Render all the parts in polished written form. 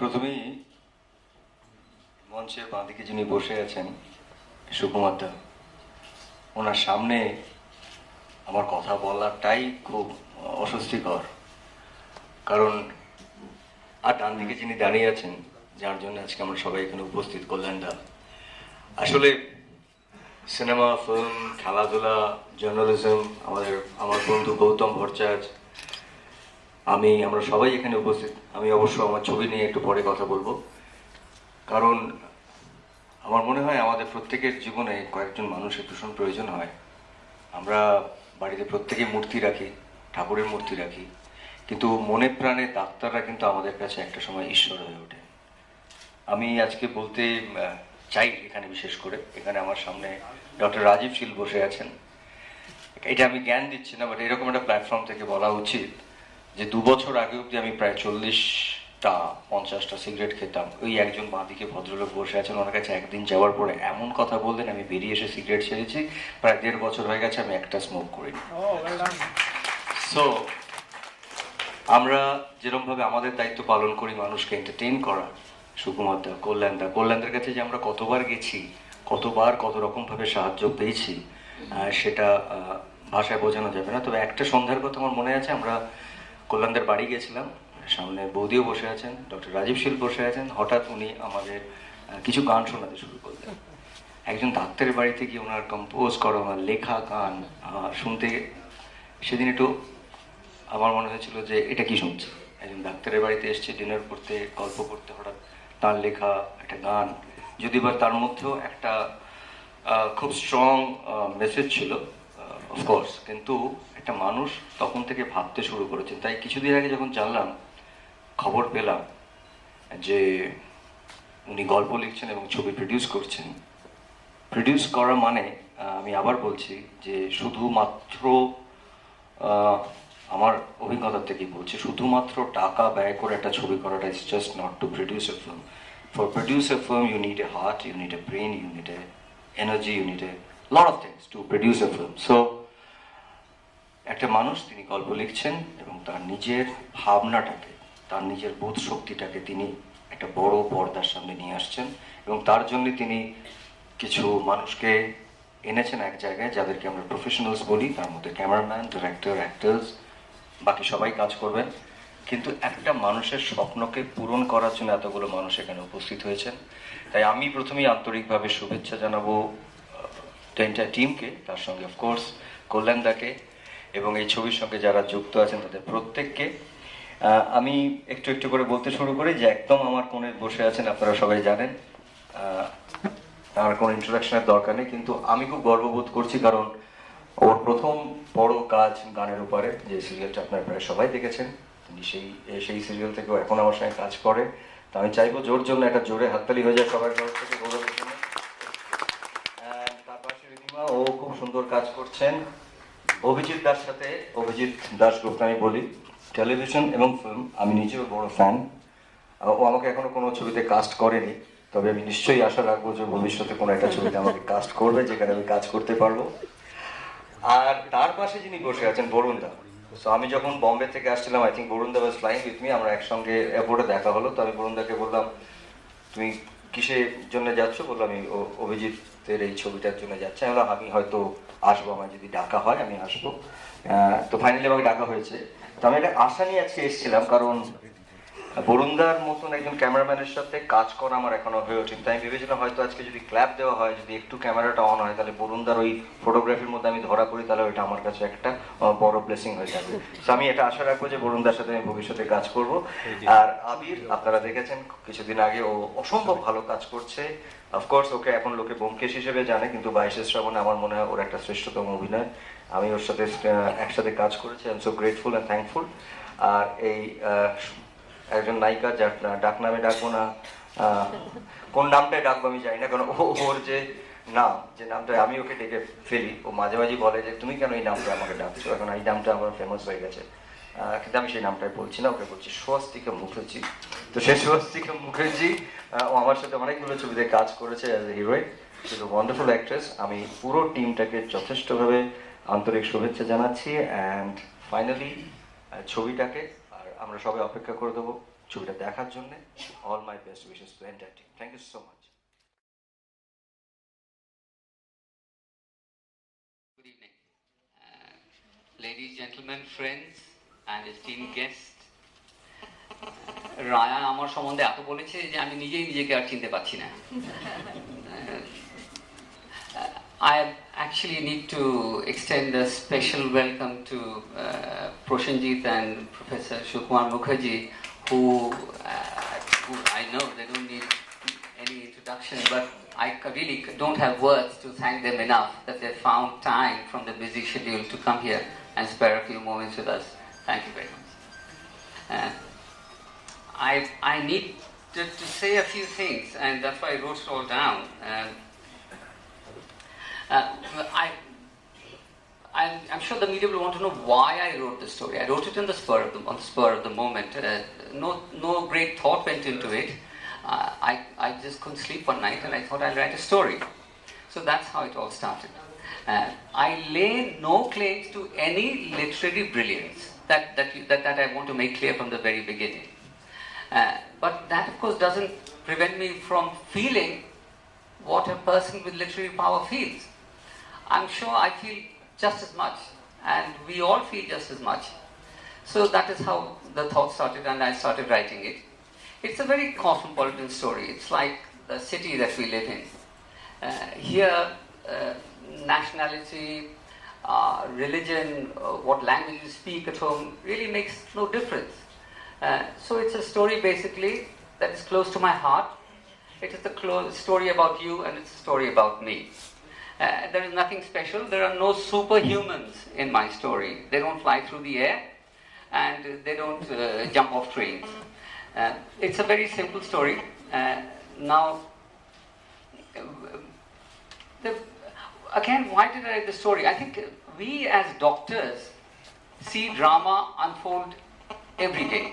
প্রথমেই মঞ্চের বাঁদিকে যিনি বসে আছেন সুকুমার দা, ওনার সামনে আমার কথা বলাটাই খুব অস্বস্তিকর। কারণ আর ডান দিকে যিনি দাঁড়িয়ে আছেন, যার জন্য আজকে আমরা সবাই এখানে উপস্থিত, কল্যাণ দা, আসলে সিনেমা, ফিল্ম, খেলাধুলা, জার্নালিজম, আমার বন্ধু গৌতম ভট্টাচার্য, আমরা সবাই এখানে উপস্থিত। আমি অবশ্য আমার ছবি নিয়ে একটু পরে কথা বলবো, কারণ আমার মনে হয় আমাদের প্রত্যেকের জীবনে কয়েকজন মানুষের ভীষণ প্রয়োজন হয়। আমরা বাড়িতে প্রত্যেকে মূর্তি রাখি, ঠাকুরের মূর্তি রাখি, কিন্তু মনে প্রাণে ডাক্তাররা কিন্তু আমাদের কাছে একটা সময় ঈশ্বর হয়ে ওঠে। আমি আজকে বলতে চাই, এখানে বিশেষ করে এখানে আমার সামনে ডক্টর রাজীব শীল বসে আছেন। এটা আমি জ্ঞান দিচ্ছি না, বাট এরকম একটা প্ল্যাটফর্ম থেকে বলা উচিত যে 2 বছর আগে অব্দি আমি প্রায় 40-50টা সিগারেট খেতাম। ওই একজন বাঁদিকে ভদ্রলোক বসে আছেন, ওনার কাছে একদিন যাওয়ার পরে এমন কথা বললেন, আমি বেরিয়ে এসে সিগারেট ছেড়েছি। প্রায় 1.5 বছর হয়ে গেছে আমি একটা স্মোক করিনি। সো আমরা যেরকম ভাবে আমাদের দায়িত্ব পালন করি মানুষকে এন্টারটেইন করা, সুকুমার দা, কল্যাণদার কাছে যে আমরা কতবার গেছি, কতবার কত রকম ভাবে সাহায্য পেয়েছি, সেটা ভাষায় বোঝানো যাবে না। তবে একটা সন্ধ্যার কথা আমার মনে আছে, আমরা কল্যাণদের বাড়ি গেছিলাম, সামনে বৌদিও বসে আছেন, ডক্টর রাজীব শীল বসে আছেন। হঠাৎ উনি আমাদের কিছু গান শোনাতে শুরু করলেন। একজন ডাক্তারের বাড়িতে গিয়ে ওনার কম্পোজ করা, ওনার লেখা গান শুনতে সেদিন একটু আমার মনে হয়েছিল যে এটা কি শুনছি। একজন ডাক্তারের বাড়িতে এসছে ডিনার করতে, গল্প করতে, হঠাৎ তার লেখা একটা গান, যদি বা তার মধ্যেও একটা খুব স্ট্রং মেসেজ ছিল অফকোর্স, কিন্তু একটা মানুষ তখন থেকে ভাবতে শুরু করেছেন। তাই কিছুদিন আগে যখন জানলাম, খবর পেলাম যে উনি গল্প লিখছেন এবং ছবি প্রডিউস করছেন, প্রডিউস করা মানে আমি আবার বলছি যে শুধুমাত্র আমার অভিজ্ঞতার থেকেই বলছি, শুধুমাত্র টাকা ব্যয় করে একটা ছবি করাটা is just not to produce a film. For produce a film you need a heart, you need a brain, you need a energy, you need a lot of things to produce a film. So একটা মানুষ, তিনি গল্প লিখছেন এবং তার নিজের ভাবনাটাকে, তার নিজের বোধ শক্তিটাকে তিনি একটা বড় পর্দার সামনে নিয়ে আসছেন, এবং তার জন্য তিনি কিছু মানুষকে এনেছেন এক জায়গায়, যাদেরকে আমরা প্রফেশনালস বলি। তার মধ্যে ক্যামেরাম্যান, ডিরেক্টর, অ্যাক্টার্স, বাকি সবাই কাজ করবেন। কিন্তু একটা মানুষের স্বপ্নকে পূরণ করার জন্য এতগুলো মানুষ এখানে উপস্থিত হয়েছেন। তাই আমি প্রথমেই আন্তরিকভাবে শুভেচ্ছা জানাবো এন্টায়ার টিমকে, তার সঙ্গে অফকোর্স কল্যাণদাকে, এবং এই ছবির সঙ্গে যারা যুক্ত আছেন তাদের প্রত্যেককে। আমি একটু একটু করে বলতে শুরু করি যে একদম আমার কোণে বসে আছেন, আপনারা সবাই জানেন, তার কোনো ইন্ট্রোডাকশনের দরকার নেই, কিন্তু আমি খুব গর্ববোধ করছি, কারণ ওর প্রথম বড় কাজ গানের উপরে, যে সিরিয়ালটা আপনারা প্রায় সবাই দেখেছেন, তিনি সেই সিরিয়াল থেকেও এখন আমার সঙ্গে কাজ করে। তো আমি চাইবো জোর জন্য একটা জোরে হাততালি হয়ে যায় সবার তরফ থেকে গৌরবের জন্য। তার পাশে রিধিমা, ও খুব সুন্দর কাজ করছেন। অভিজিৎ দাস সাথে, অভিজিৎ দাশগুপ্ত আমি বলি, টেলিভিশন এবং ফিল্ম আমি নিজেও বড় ফ্যান। ও আমাকে এখনো কোনো ছবিতে কাস্ট করেনি, তবে আমি নিশ্চয়ই আশা রাখবো যে ভবিষ্যতে কোনো একটা ছবিতে আমাকে কাস্ট করবে, যেখানে আমি কাজ করতে পারবো। আর তার পাশে যিনি বসে আছেন, বরুণ দা। সো আমি যখন বম্বে থেকে আসছিলাম, I think Barun da was flying with me, আমরা একসঙ্গে এয়ারপোর্টে দেখা হলো। তো আমি বরুণ দাকে বললাম, তুমি কিসের জন্য যাচ্ছ? বললাম আমি অভিজিতের এই ছবিটার জন্য যাচ্ছি। আমি বললাম আমি হয়তো আসবো, আমার যদি ডাকা হয় আমি আসবো। তো ফাইনালি আমাকে ডাকা হয়েছে। তো আমি একটা আশা নিয়ে আজকে এসেছিলাম, কারণ বরুণদার মতন একজন ক্যামেরাম্যানের সাথে কাজ করা আমার এখনো হয়ে ওঠেনি। তাই আমি ভেবেছিলাম হয়তো আজকে যদি ক্ল্যাপ দেওয়া হয়, যদি একটু ক্যামেরাটা অন হয়, তাহলে বরুণদার ওই ফটোগ্রাফির মধ্যে আমি ধরা পড়ি, তাহলে ওইটা আমার কাছে একটা বড় ব্লেসিং হয়ে যাবে। তো আমি এটা আশা রাখবো যে বরুণদার সাথে আমি ভবিষ্যতে কাজ করব। আর আবির, আপনারা দেখেছেন কিছুদিন আগে, ও অসম্ভব ভালো কাজ করছে। অফকোর্স ওকে এখন লোকে ব্যোমকেশ হিসেবে জানে, কিন্তু 22শে শ্রাবণে আমার মনে হয় ওর একটা শ্রেষ্ঠতম অভিনয়। আমি ওর সাথে একসাথে কাজ করেছি, I am so grateful and thankful. আর এই একজন নায়িকা, যার ডাক নামে ডাকবো না, কোন নামটাই ডাকবো আমি জানি না, কারণ ওর যে নাম, যে নামটা আমি ওকে ডেকে ফেলি, ও মাঝে মাঝে বলে যে তুমি কেন এই নামটা আমাকে ডাকছো। এখন এই নামটা আমার ফেমাস হয়ে গেছে, কিন্তু আমি সেই নামটাই বলছি না, ওকে বলছি স্বস্তিকা মুখার্জি। তো সেই স্বস্তিকা মুখার্জি, ও আমার সাথে অনেকগুলো ছবিতে কাজ করেছে as a heroine, is a wonderful actress. আমি পুরো টিমটাকে যথেষ্টভাবে আন্তরিক শুভেচ্ছা জানাচ্ছি। অ্যান্ড ফাইনালি ছবিটাকে, আর আমরা সবাই অপেক্ষা করে দেবো ছবিটা দেখার জন্য। All my best wishes to entire team. Thank you so much. Good evening. Ladies, gentlemen, friends, and esteemed guests. Raya আমার সম্বন্ধে এত বলেছে যে আমি নিজেই নিজেকে আর চিনতে পারছি না। I actually need to extend a special welcome to Proshenjit and Professor Sukumar Mukherjee, who I know they don't need any introduction, but I really don't have words to thank them enough that they found time from the busy schedule to come here and spare a few moments with us. Thank you very much. I need to say a few things, and that's why I wrote it all down. I'm sure the media will want to know why I wrote the story. I wrote it on the spur of the moment. No great thought went into it. I just couldn't sleep one night, and I thought I'll write a story. So that's how it all started. I lay no claims to any literary brilliance that I want to make clear from the very beginning. But that, of course, doesn't prevent me from feeling what a person with literary power feels. I'm sure I feel just as much, and we all feel just as much. So that is how the thought started, and I started writing it. It's a very cosmopolitan story. It's like the city that we live in. Here, nationality, religion, what language you speak at home really makes no difference. So it's a story basically that is close to my heart. It is a story about you, and it's a story about me. There is nothing special. There are no superhumans in my story. They don't fly through the air, and they don't jump off trains. It's a very simple story. Now, again, why did I write the story? I think we as doctors see drama unfold every day.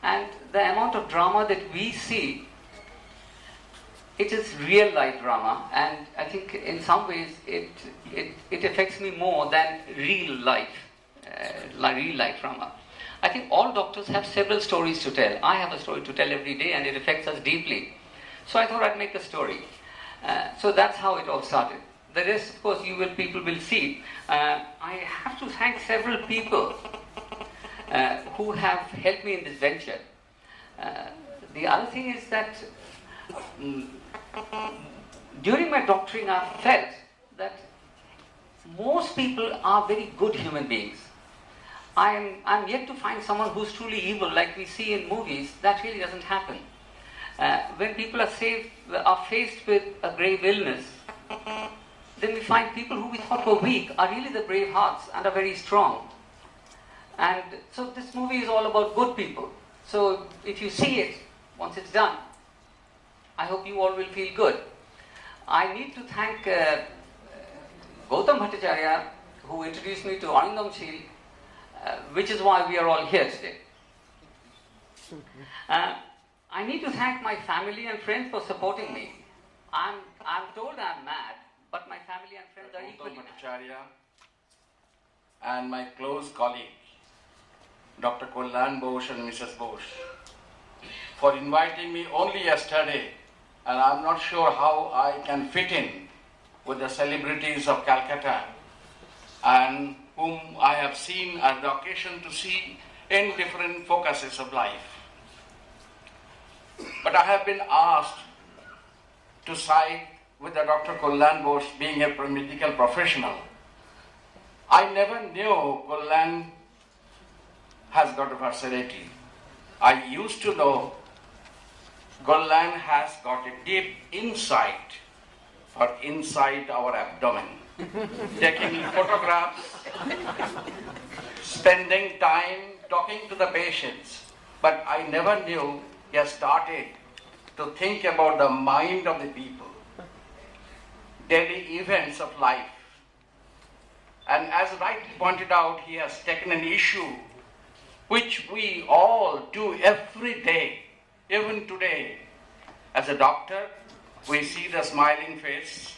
And the amount of drama that we see, it is real life drama, and I think in some ways it affects me more than real life drama. I think all doctors have several stories to tell. I have a story to tell every day, and it affects us deeply. So I thought I'd make a story. So that's how it all started. The rest, of course, people will see. I have to thank several people who have helped me in this venture. The other thing is that during my doctoring, I felt that most people are very good human beings. I'm yet to find someone who's truly evil, like we see in movies. That really doesn't happen. When people are faced with a grave illness, then we find people who we thought were weak are really the brave hearts and are very strong. And so this movie is all about good people. So if you see it, once it's done, I hope you all will feel good. I need to thank Gautam Bhattacharya, who introduced me to Arindam Sheel, which is why we are all here today. I need to thank my family and friends for supporting me. I'm told I'm mad, but my family and friends are equally mad. Bhattacharya and my close colleague, Dr. Kullan Bose and Mrs. Bose, for inviting me only yesterday, and I'm not sure how I can fit in with the celebrities of Calcutta, and whom I have seen as the occasion to see in different focuses of life. But I have been asked to side with the Dr. Kullan Bose being a medical professional. I never knew Kullan has got a versatility. I used to know Kullan has got a deep insight for inside our abdomen. Taking photographs, spending time talking to the patients. But I never knew he has started to think about the mind of the people, daily events of life. And as rightly pointed out, he has taken an issue which we all do every day, even today. As a doctor, we see the smiling face.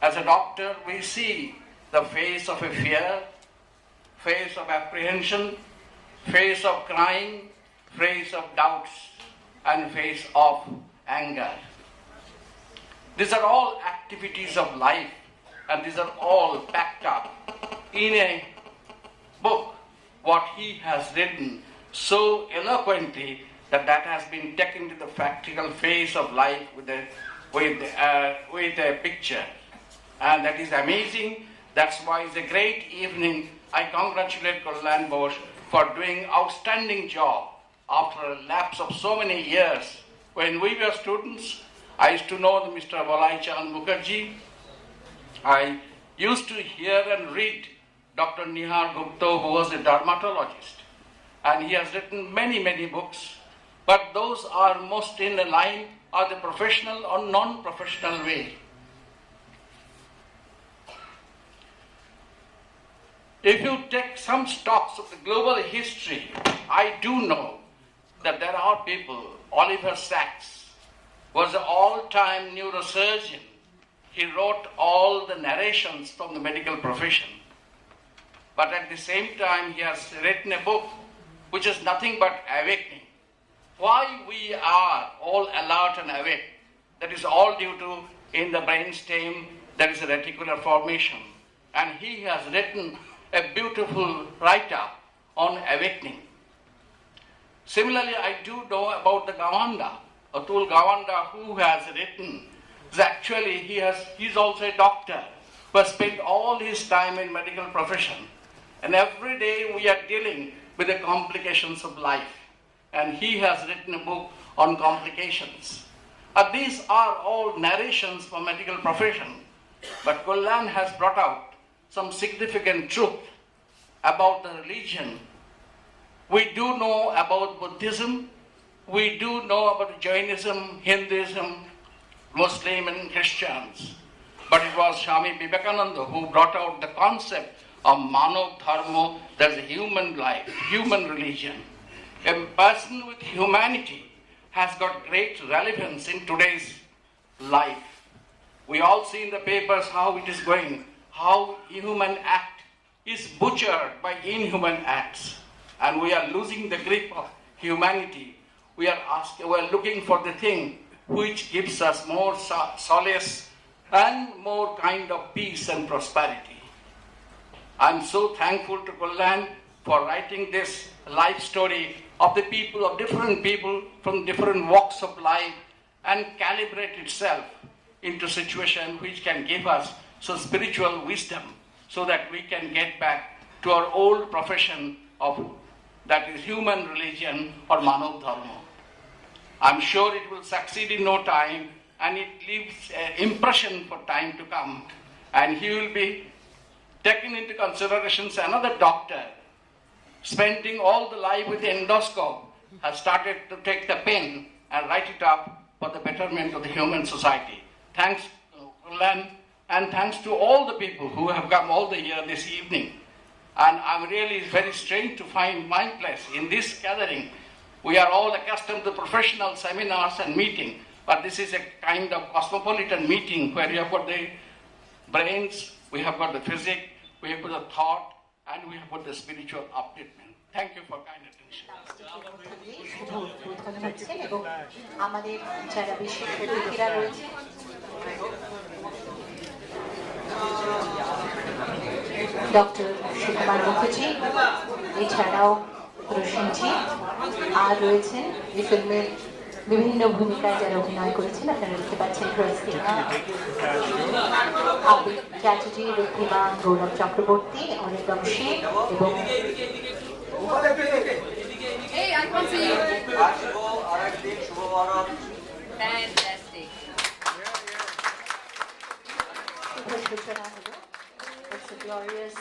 As a doctor, we see the face of a fear, face of apprehension, face of crying, face of doubts and face of anger. These are all activities of life, and these are all packed up in a book, what he has written so eloquently that has been taken to the practical face of life with a picture. And that is amazing. That's why it's a great evening. I congratulate Kalyan Bose for doing outstanding job after a lapse of so many years. When we were students, I used to know Mr. Balai Chand Mukherjee. I used to hear and read Dr. Nihar Gupta, who was a dermatologist. And he has written many, many books. But those are most in the line of the professional or non-professional way. If you take some stocks of the global history, I do know that there are people. Oliver Sacks was an all-time neurosurgeon. He wrote all the narrations from the medical profession. But at the same time, he has written a book which is nothing but awakening. Why we are all alert and awake, that is all due to in the brainstem there is a reticular formation. And he has written a beautiful write-up on awakening. Similarly, I do know about the Gawanda, Atul Gawanda, who has written, actually he's also a doctor who has spent all his time in medical profession. And every day we are dealing with the complications of life. And he has written a book on complications. These are all narrations from medical profession. But Kalyan has brought out some significant truth about the religion. We do know about Buddhism. We do know about Jainism, Hinduism, Muslim and Christians. But it was Swami Vivekananda who brought out the concept of Manav Dharma, that's a human life, human religion. A person with humanity has got great relevance in today's life. We all see in the papers how it is going, how human act is butchered by inhuman acts. And we are losing the grip of humanity. We are looking for the thing which gives us more solace and more kind of peace and prosperity. I'm so thankful to Kalyan for writing this life story of the people, of different people from different walks of life, and calibrate itself into situation which can give us some spiritual wisdom so that we can get back to our old profession of that is human religion or Manav Dharma. I'm sure it will succeed in no time, and it leaves an impression for time to come. And he will be taken into consideration. Another doctor, spending all the life with the endoscope, has started to take the pen and write it up for the betterment of the human society. Thanks, Kalyan, and thanks to all the people who have come all the year this evening. And I'm really very strange to find my place in this gathering. We are all accustomed to professional seminars and meeting, but this is a kind of cosmopolitan meeting where we have got the brains, we have got the physics, we have got the thought, and we have got the spiritual upliftment. Thank you for kind attention. Doctor Sukumar Mukherjee, এছাড়াও প্রসেনজিৎ, আর রয়েছেন এই ফিল্মের বিভিন্ন ভূমিকায় যারা অভিনয় করেছেন। আপনারা দেখতে পাচ্ছেন রস্তিকা, আবির চ্যাটার্জি, ঋদ্ধিমা, গৌরব চক্রবর্তী, অরিন্দম শেখ এবং সূচনা হলো। It's a glorious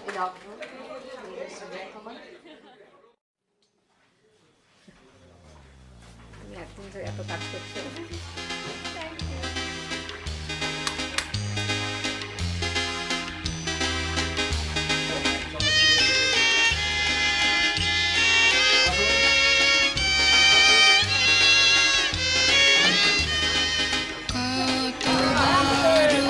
inaugural, ladies and gentlemen. এখন তো এত কাজ করছো। তোমারও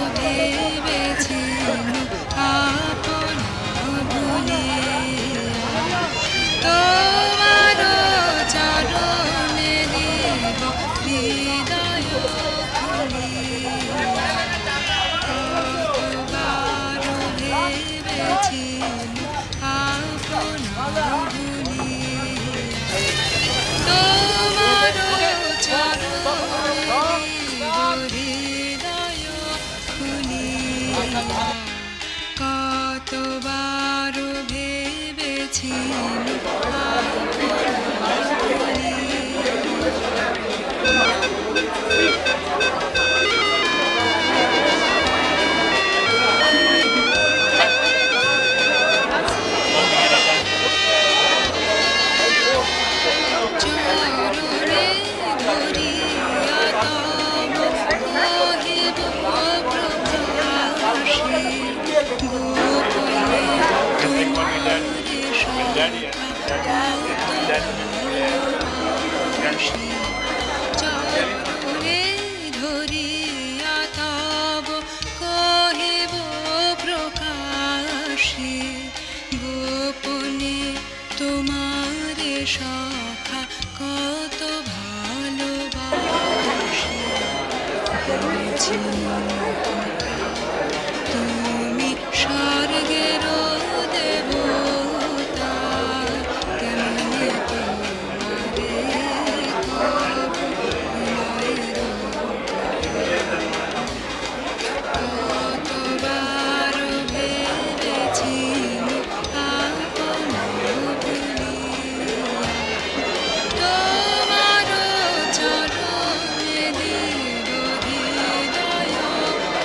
চরণে ধরিয়া তব কহিব প্রকাশে গোপনে তোমারে সখা কত ভালোবাসি তুমি স্বর্গের দেবতা কেমনে তোমারে কতবার ভেবেছি আপন ভুলিয়া তোমার চরণে দিব হৃদয়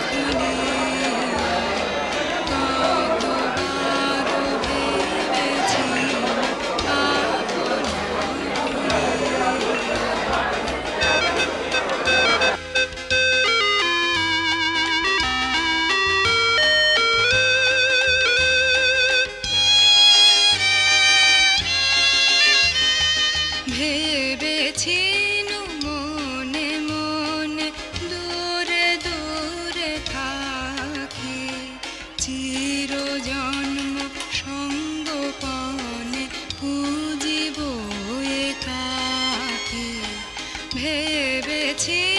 খুলিয়া কতবার ভেবেছি আপন ভেবেছি মনে মনে দূরে দূরে থাকি চিরজন্ম সঙ্গোপনে পুজিব একাকী ভেবেছি